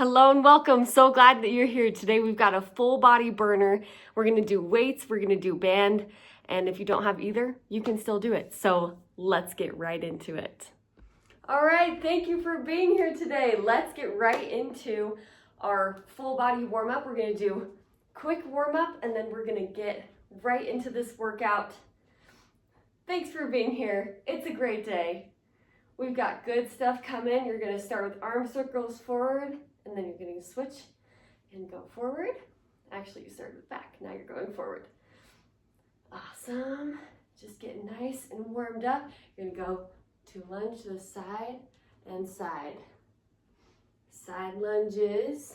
Hello and welcome. So glad that you're here. Today we've got a full body burner. We're gonna do weights, we're gonna do band, and if you don't have either, you can still do it. So let's get right into it. All right, thank you for being here today. Let's get right into our full body warm up. We're gonna do quick warm up and then we're gonna get right into this workout. Thanks for being here. It's a great day. We've got good stuff coming. You're gonna start with arm circles forward, and then you're going to switch and go forward. Actually, you started with back. Now you're going forward. Awesome. Just get nice and warmed up. You're going to go to lunge to the side and side. Side lunges.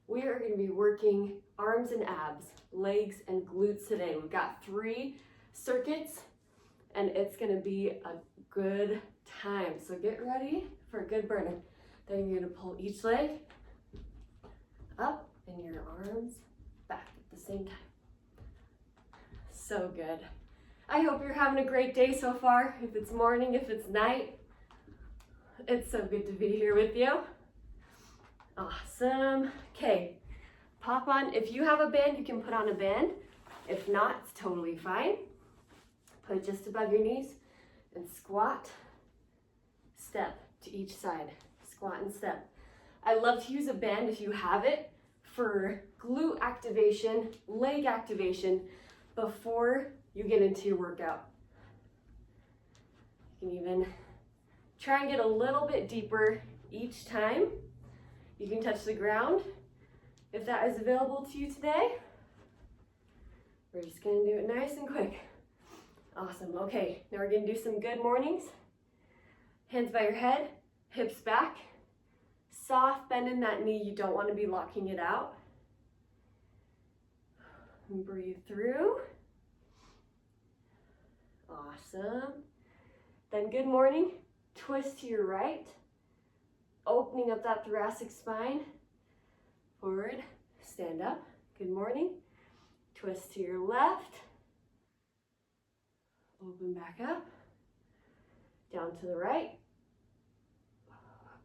We are going to be working arms and abs, legs and glutes today. We've got 3 circuits, and it's going to be a good time. So get ready for a good burning. Then you're going to pull each leg up and your arms back at the same time. So good. I hope you're having a great day so far. If it's morning, if it's night, it's so good to be here with you. Awesome. Okay, pop on. If you have a band, you can put on a band. If not, it's totally fine. Put it just above your knees and squat, step to each side. Squat and step. I love to use a band if you have it for glute activation, leg activation before you get into your workout. You can even try and get a little bit deeper each time. You can touch the ground if that is available to you today. We're just gonna do it nice and quick. Awesome. Okay, now we're gonna do some good mornings. Hands by your head, hips back. Soft bend in that knee. You don't want to be locking it out. And breathe through. Awesome. Then good morning. Twist to your right. Opening up that thoracic spine. Forward. Stand up. Good morning. Twist to your left. Open back up. Down to the right.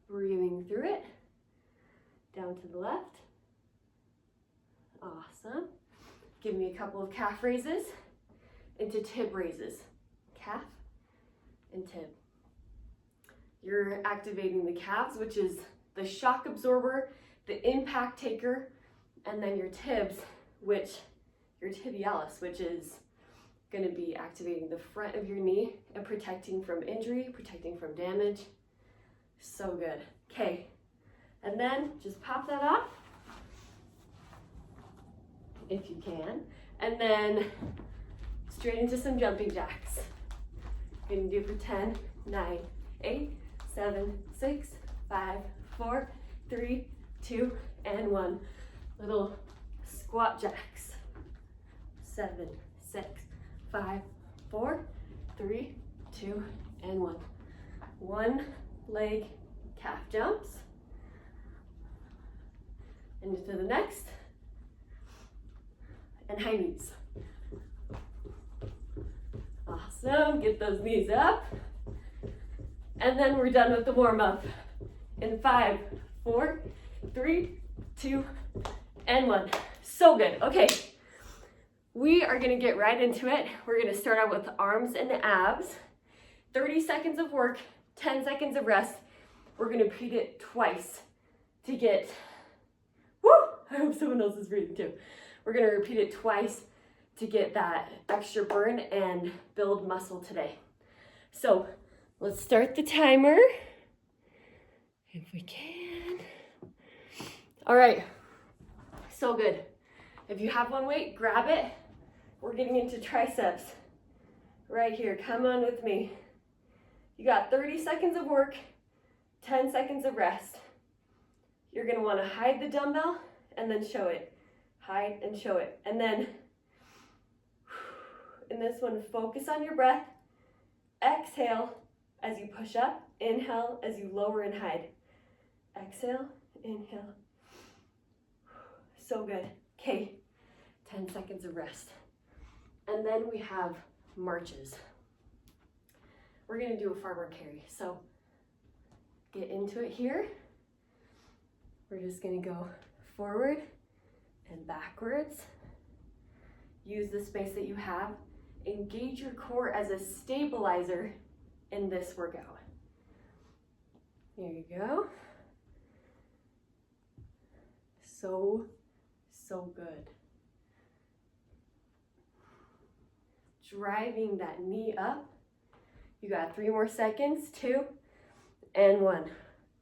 Breathing through it. Down to the left. Awesome. Give me a couple of calf raises into tib raises. Calf and tib. You're activating the calves, which is the shock absorber, the impact taker, and then your tibs, your tibialis, which is going to be activating the front of your knee and protecting from injury, protecting from damage. So good. Okay, and then just pop that off if you can, and then straight into some jumping jacks. You're gonna do for 10, 9, 8, 7, 6, 5, 4, 3, 2, and 1. Little squat jacks. 7, 6, 5, 4, 3, 2, and 1. 1 leg calf jumps. And into the next. And high knees. Awesome. Get those knees up. And then we're done with the warm up. In 5, 4, 3, 2, and 1. So good. Okay. We are going to get right into it. We're going to start out with arms and abs. 30 seconds of work, 10 seconds of rest. We're going to repeat it twice to get, I hope someone else is breathing too. We're going to repeat it twice to get that extra burn and build muscle today. So let's start the timer if we can. All right, so good. If you have one weight, grab it. We're getting into triceps right here. Come on with me. You got 30 seconds of work, 10 seconds of rest. You're gonna wanna hide the dumbbell and then show it. Hide and show it. And then, in this one, focus on your breath. Exhale as you push up. Inhale as you lower and hide. Exhale, inhale. So good. Okay, 10 seconds of rest. And then we have marches. We're gonna do a farmer carry. So get into it here. We're just gonna go forward and backwards. Use the space that you have. Engage your core as a stabilizer in this workout. Here you go. So good. Driving that knee up. You got 3 more seconds, 2 and 1.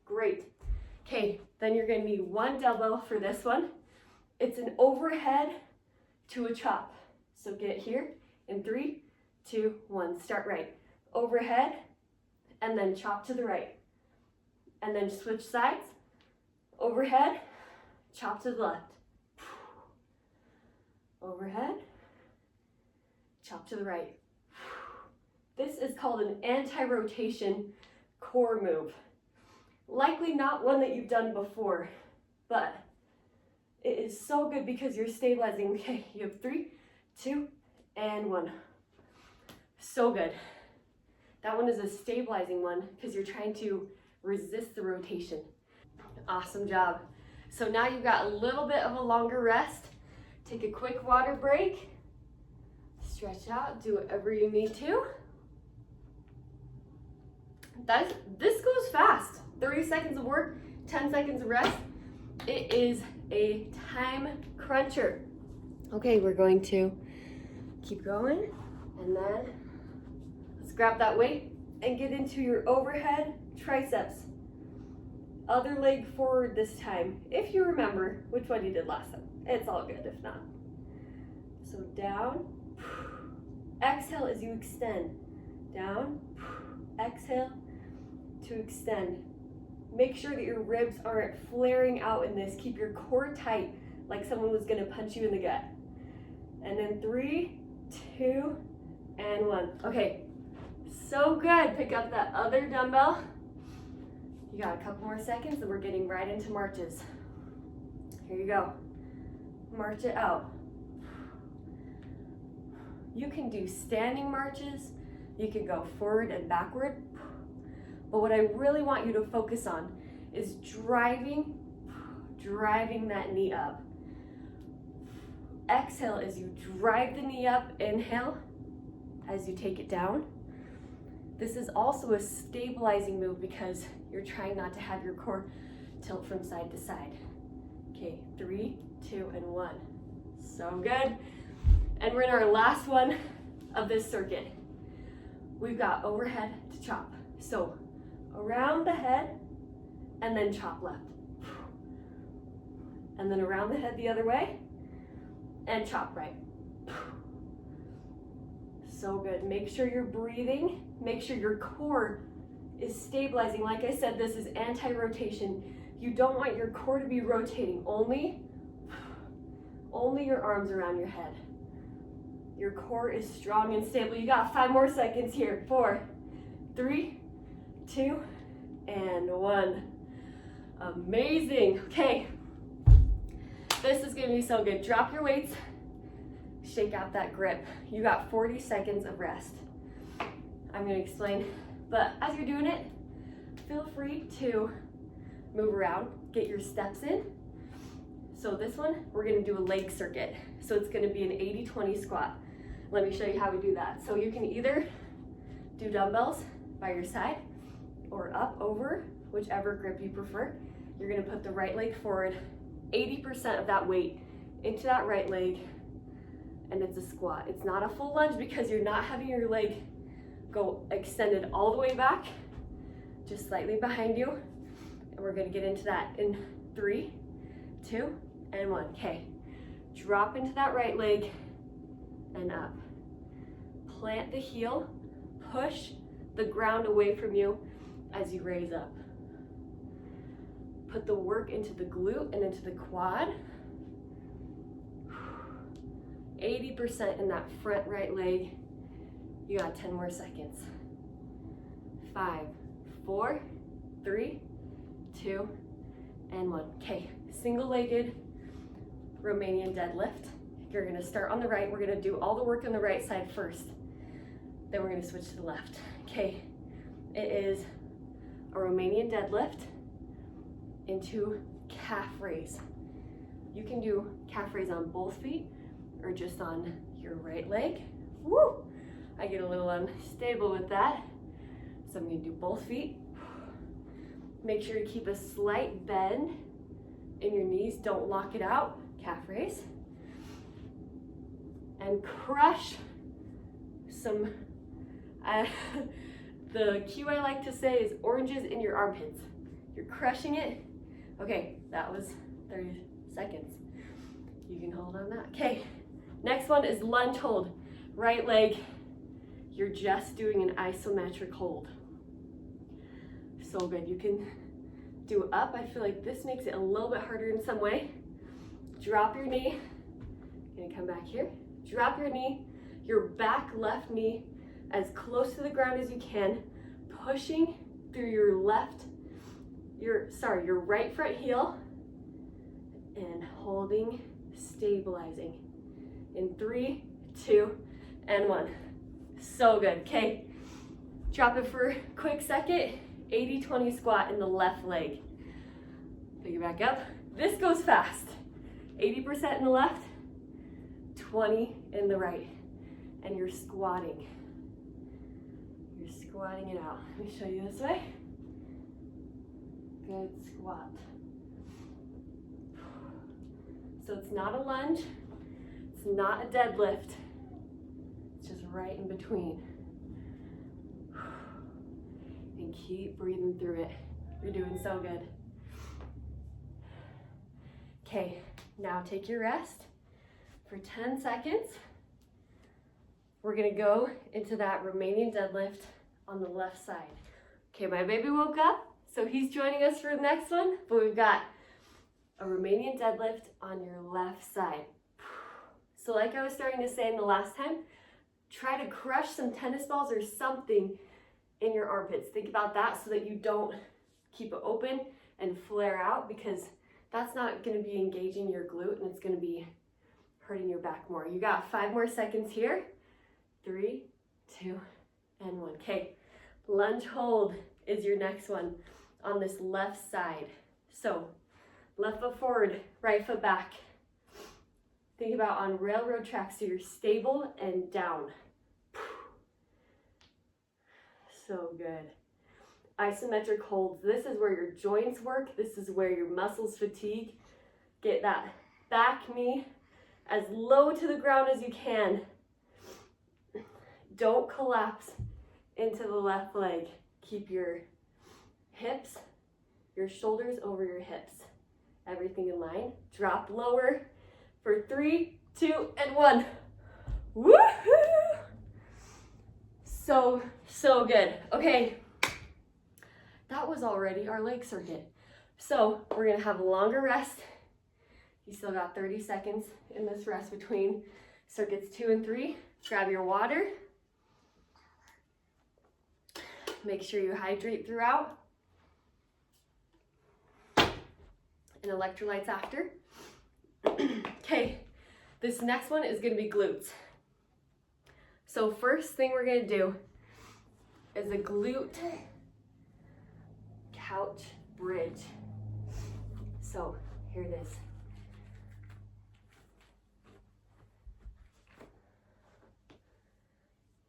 Great. Okay, then you're gonna need 1 dumbbell for this one. It's an overhead to a chop. So get here in 3, 2, 1. Start right. Overhead, and then chop to the right. And then switch sides. Overhead, chop to the left. Overhead, chop to the right. This is called an anti-rotation core move. Likely not one that you've done before, but it is so good because you're stabilizing. Okay, you have 3, 2, and 1. So good. That one is a stabilizing one because you're trying to resist the rotation. Awesome job. So now you've got a little bit of a longer rest. Take a quick water break. Stretch out, do whatever you need to. This goes fast. 30 seconds of work, 10 seconds of rest. It is a time cruncher. Okay, we're going to keep going, and then let's grab that weight and get into your overhead triceps. Other leg forward this time, if you remember which one you did last time. It's all good if not. So down, exhale as you extend. Down, exhale to extend. Make sure that your ribs aren't flaring out in this. Keep your core tight, like someone was gonna punch you in the gut. And then 3, 2, and 1. Okay, so good. Pick up that other dumbbell. You got a couple more seconds and we're getting right into marches. Here you go. March it out. You can do standing marches. You can go forward and backward. But what I really want you to focus on is driving that knee up. Exhale as you drive the knee up. Inhale as you take it down. This is also a stabilizing move because you're trying not to have your core tilt from side to side. Okay, 3, 2, and 1. So good. And we're in our last one of this circuit. We've got overhead to chop. So around the head and then chop left. And then around the head the other way and chop right. So good. Make sure you're breathing. Make sure your core is stabilizing. Like I said, this is anti-rotation. You don't want your core to be rotating. Only your arms around your head. Your core is strong and stable. You got 5 more seconds here. 4, 3, 2, and 1. Amazing. Okay. This is gonna be so good. Drop your weights. Shake out that grip. You got 40 seconds of rest. I'm gonna explain, but as you're doing it, feel free to move around, get your steps in. So this one, we're gonna do a leg circuit. So it's gonna be an 80-20 squat. Let me show you how we do that. So you can either do dumbbells by your side or up over, whichever grip you prefer. You're gonna put the right leg forward, 80% of that weight into that right leg, and it's a squat. It's not a full lunge because you're not having your leg go extended all the way back, just slightly behind you. And we're gonna get into that in 3, 2, and 1. Okay, drop into that right leg and up. Plant the heel, push the ground away from you as you raise up. Put the work into the glute and into the quad. 80% in that front right leg. You got 10 more seconds. 5, 4, 3, 2, and 1. Okay, single-legged Romanian deadlift. You're gonna start on the right. We're gonna do all the work on the right side first. Then we're gonna switch to the left. Okay, it is a Romanian deadlift into calf raise. You can do calf raise on both feet or just on your right leg. Woo! I get a little unstable with that, so I'm gonna do both feet. Make sure to keep a slight bend in your knees. Don't lock it out. Calf raise. And crush some, the cue I like to say is oranges in your armpits. You're crushing it. Okay, that was 30 seconds. You can hold on that. Okay, next one is lunge hold. Right leg, you're just doing an isometric hold. So good. You can do up. I feel like this makes it a little bit harder in some way. Drop your knee. Gonna come back here. Drop your knee, your back left knee as close to the ground as you can, pushing through your your right front heel and holding, stabilizing in 3, 2, and 1. So good. Okay, drop it for a quick second. 80-20 squat in the left leg. Pick it back up. This goes fast. 80% in the left, 20 in the right. And you're squatting. You're squatting it out. Let me show you this way. Good squat. So it's not a lunge. It's not a deadlift. It's just right in between. And keep breathing through it. You're doing so good. Okay, now take your rest for 10 seconds. We're gonna go into that Romanian deadlift on the left side. Okay, my baby woke up, so he's joining us for the next one, but we've got a Romanian deadlift on your left side. So like I was starting to say in the last time, try to crush some tennis balls or something in your armpits. Think about that so that you don't keep it open and flare out, because that's not going to be engaging your glute and it's going to be hurting your back more. You got 5 more seconds here. 3, 2, and 1. Okay, lunge hold is your next one on this left side. So left foot forward, right foot back. Think about on railroad tracks, so you're stable and down. So good. Isometric holds. This is where your joints work. This is where your muscles fatigue. Get that back knee as low to the ground as you can. Don't collapse into the left leg. Keep your hips, your shoulders over your hips. Everything in line. Drop lower for 3, 2, and 1. Woohoo! So good. Okay, that was already our leg circuit. So we're gonna have a longer rest. You still got 30 seconds in this rest between circuits 2 and 3. Grab your water. Make sure you hydrate throughout. And electrolytes after. Okay, this next one is gonna be glutes. So first thing we're gonna do is a glute couch bridge. So here it is.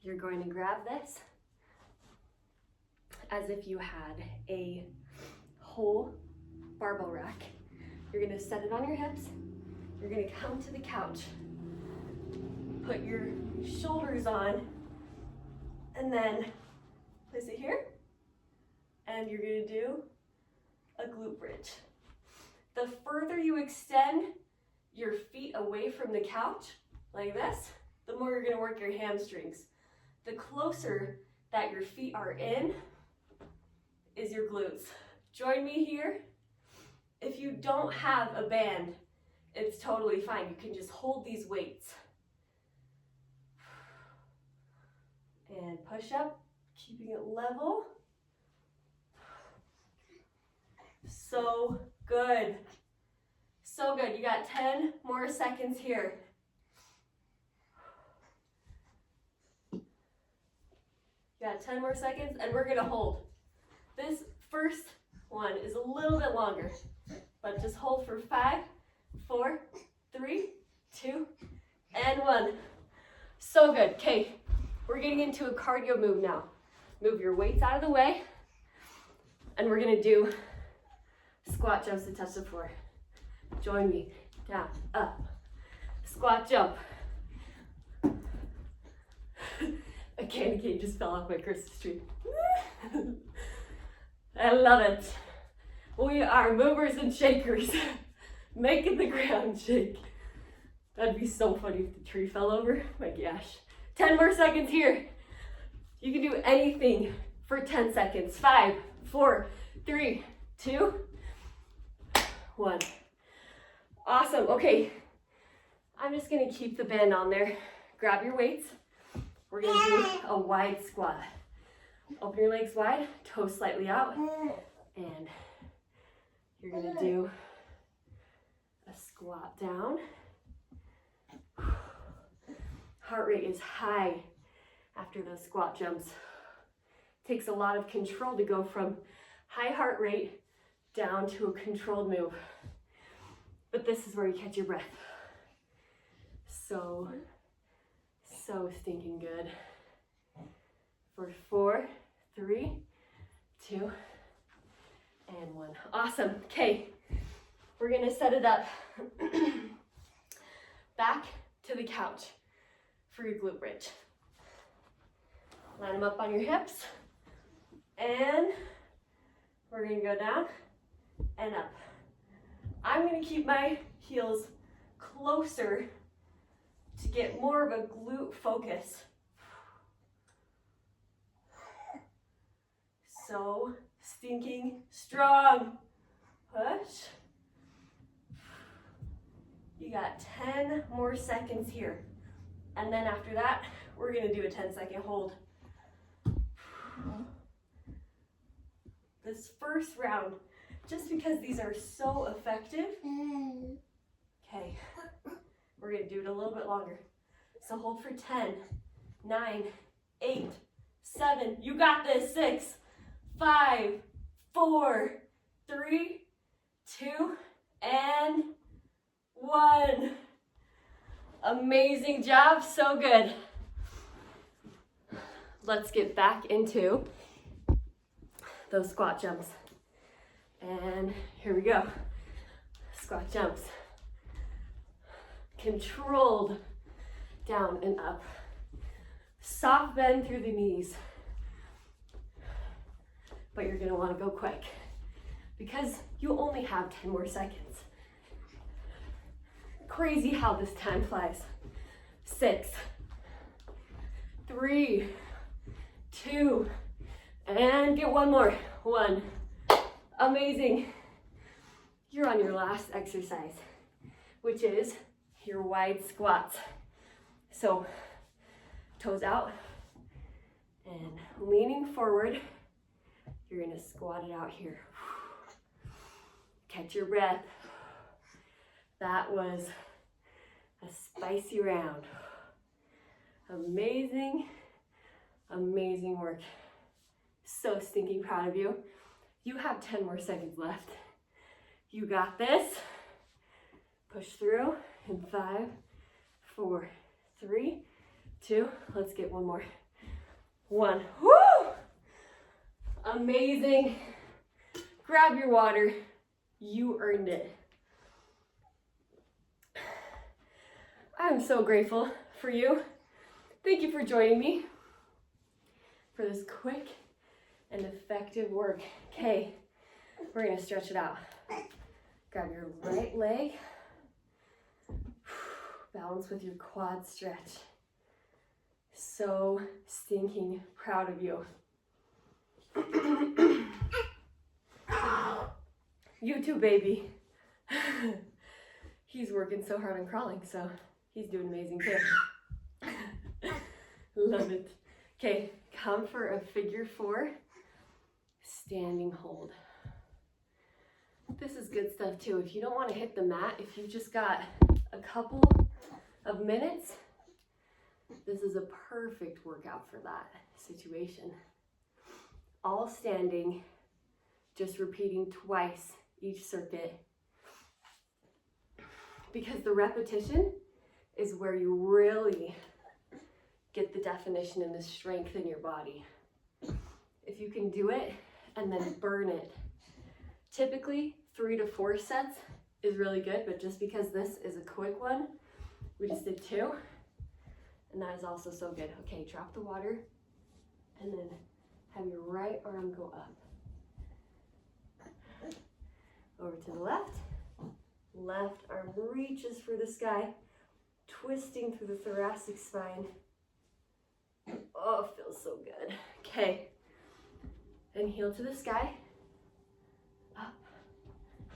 You're going to grab this as if you had a whole barbell rack. You're gonna set it on your hips. You're gonna come to the couch. Put your shoulders on and then place it here. And you're gonna do a glute bridge. The further you extend your feet away from the couch, like this, the more you're gonna work your hamstrings. The closer that your feet are in is your glutes. Join me here. If you don't have a band, it's totally fine. You can just hold these weights. And push up, keeping it level. So good. So good. You got 10 more seconds here. You got 10 more seconds, and we're gonna hold. This first one is a little bit longer, but just hold for 5, 4, 3, 2, and 1. So good. Okay, we're getting into a cardio move now. Move your weights out of the way, and we're gonna do squat jumps to touch the floor. Join me. Down, up, squat jump. A candy cane just fell off my Christmas tree. I love it. We are movers and shakers, making the ground shake. That'd be so funny if the tree fell over. My gosh. 10 more seconds here. You can do anything for 10 seconds. 5, 4, 3, 2, 1. Awesome. Okay. I'm just going to keep the band on there. Grab your weights. We're going to do a wide squat. Open your legs wide, toes slightly out, and you're going to do a squat down. Heart rate is high after those squat jumps. Takes a lot of control to go from high heart rate down to a controlled move. But this is where you catch your breath. So stinking good. For 4, 3, 2, and 1. Awesome. Okay, we're gonna set it up back to the couch for your glute bridge. Line them up on your hips, and we're gonna go down and up. I'm gonna keep my heels closer to get more of a glute focus. So stinking strong. Push. You got 10 more seconds here. And then after that, we're gonna do a 10-second hold. This first round, just because these are so effective, okay, we're gonna do it a little bit longer. So hold for 10, 9, 8, 7, you got this, 6, 5, 4, 3, 2, and 1. Amazing job, so good. Let's get back into those squat jumps. And here we go. Squat jumps. Controlled down and up. Soft bend through the knees. But you're gonna wanna go quick because you only have 10 more seconds. Crazy how this time flies. 6, 3, 2, and get one more. 1. Amazing. You're on your last exercise, which is your wide squats. So toes out and leaning forward. You're gonna squat it out here. Catch your breath. That was a spicy round. Amazing, amazing work. So stinking proud of you. You have 10 more seconds left. You got this. Push through in 5, 4, 3, 2. Let's get one more. 1. Woo! Amazing. Grab your water. You earned it. I'm so grateful for you. Thank you for joining me for this quick and effective work. Okay, we're gonna stretch it out. Grab your right leg. Balance with your quad stretch. So stinking proud of you. You too, baby. He's working so hard on crawling, so he's doing amazing too. Love it. Okay, come for a figure 4 standing hold. This is good stuff too. If you don't want to hit the mat, if you just got a couple of minutes, this is a perfect workout for that situation. All standing, just repeating twice each circuit. because the repetition is where you really get the definition and the strength in your body. If you can do it and then burn it, typically 3 to 4 sets is really good, but just because this is a quick one, we just did 2, and that is also so good. Okay, drop the water, and then have your right arm go up. Over to the left. Left arm reaches for the sky, twisting through the thoracic spine. Oh, feels so good. Okay, and heel to the sky. Up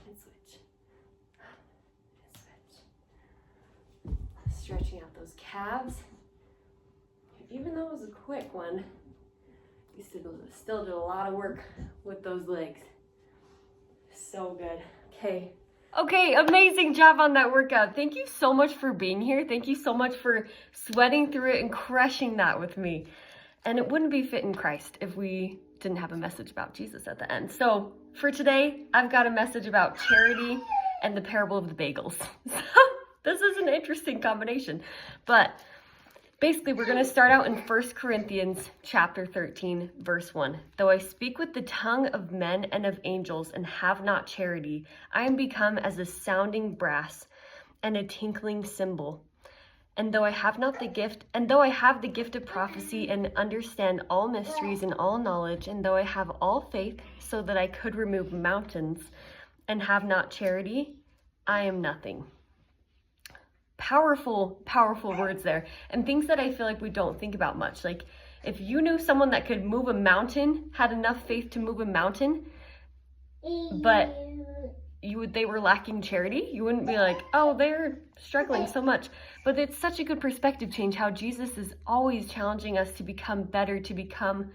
and switch. Up and switch. Stretching out those calves. Even though it was a quick one, we still did a lot of work with those legs. So good. Okay, amazing job on that workout. Thank you so much for being here. Thank you so much for sweating through it and crushing that with me. And it wouldn't be fit in Christ if we didn't have a message about Jesus at the end. So for today, I've got a message about charity and the parable of the bagels. So this is an interesting combination. But basically, we're going to start out in 1 Corinthians chapter 13, verse 1. Though I speak with the tongue of men and of angels and have not charity, I am become as a sounding brass and a tinkling cymbal. And though I have the gift of prophecy and understand all mysteries and all knowledge, and though I have all faith so that I could remove mountains and have not charity, I am nothing. Powerful, powerful words there, and things that I feel like we don't think about much. Like, if you knew someone that could move a mountain, had enough faith to move a mountain, but they were lacking charity, you wouldn't be like, oh, they're struggling so much. But it's such a good perspective change, how Jesus is always challenging us to become better, to become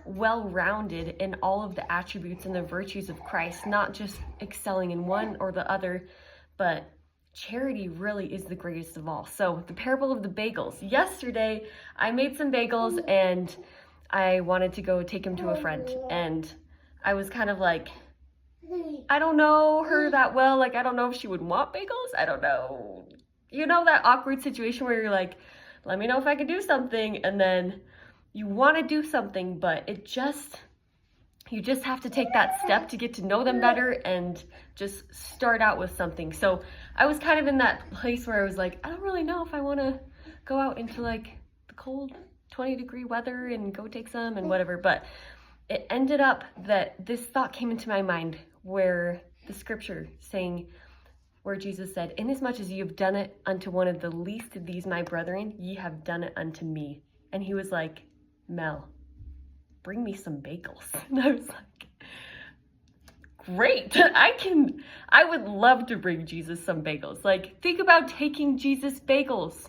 well-rounded in all of the attributes and the virtues of Christ, not just excelling in one or the other, but charity really is the greatest of all. So the parable of the bagels. Yesterday, I made some bagels and I wanted to go take them to a friend. And I was kind of like, I don't know her that well. Like, I don't know if she would want bagels. I don't know. You know, that awkward situation where you're like, let me know if I can do something. And then you want to do something, but you just have to take that step to get to know them better and just start out with something. So I was kind of in that place where I was like, I don't really know if I want to go out into like the cold 20-degree weather and go take some and whatever. But it ended up that this thought came into my mind where the scripture saying, where Jesus said, inasmuch as you have done it unto one of the least of these my brethren, ye have done it unto me. And he was like, Mel, bring me some bagels. And I was like, great, I would love to bring Jesus some bagels. Like, think about taking Jesus bagels.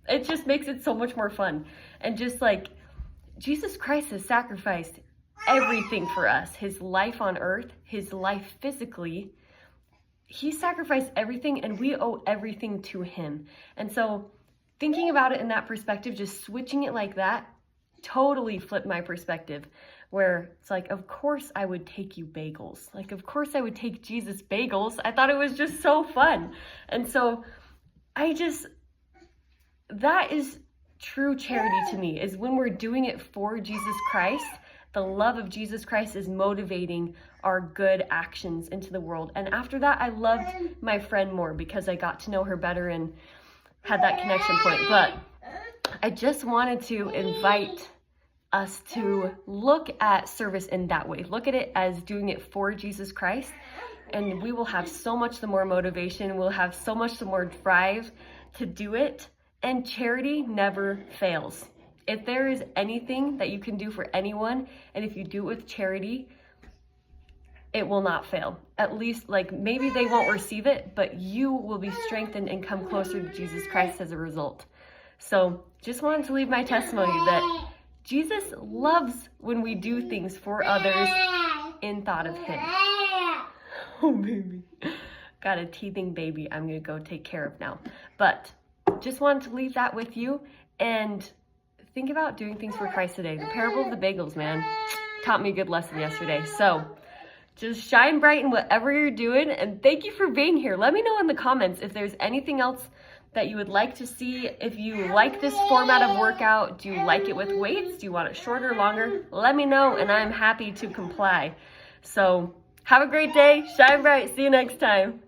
It just makes it so much more fun. And just like, Jesus Christ has sacrificed everything for us. His life on earth, his life physically, he sacrificed everything and we owe everything to him. And so thinking about it in that perspective, just switching it like that, totally flipped my perspective, where it's like, of course I would take you bagels. Like, of course I would take Jesus bagels. I thought it was just so fun. And so that is true charity to me, is when we're doing it for Jesus Christ. The love of Jesus Christ is motivating our good actions into the world. And after that, I loved my friend more because I got to know her better and had that connection point. But I just wanted to invite us to look at service in that way. Look at it as doing it for Jesus Christ, and we will have so much the more motivation. We'll have so much the more drive to do it. And charity never fails. If there is anything that you can do for anyone, and if you do it with charity, it will not fail. At least, like, maybe they won't receive it, but you will be strengthened and come closer to Jesus Christ as a result. So just wanted to leave my testimony that Jesus loves when we do things for others in thought of him. Oh, baby. Got a teething baby I'm going to go take care of now. But just wanted to leave that with you and think about doing things for Christ today. The parable of the bagels, man, taught me a good lesson yesterday. So just shine bright in whatever you're doing, and thank you for being here. Let me know in the comments if there's anything else that you would like to see. If you like this format of workout, do you like it with weights? Do you want it shorter, longer? Let me know, and I'm happy to comply. So have a great day, shine bright, see you next time.